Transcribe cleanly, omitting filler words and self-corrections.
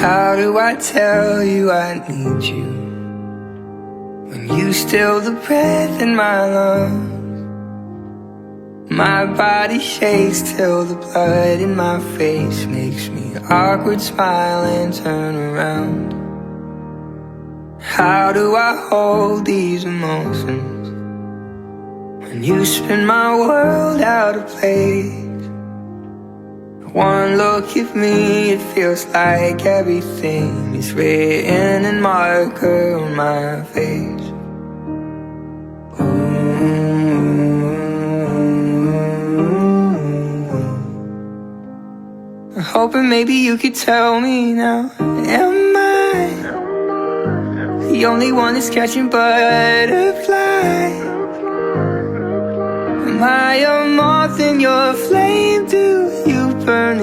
How do I tell you I need you when you still the breath in my lungs? My body shakes till the blood in my face makes me awkward smile and turn around. How do I hold these emotions when you spin my world out of place? One look at me, it feels like everything is written in marker on my face. I'm hoping maybe you could tell me now, am I the only one that's catching butterflies? Am I a moth in your flame? Do you burn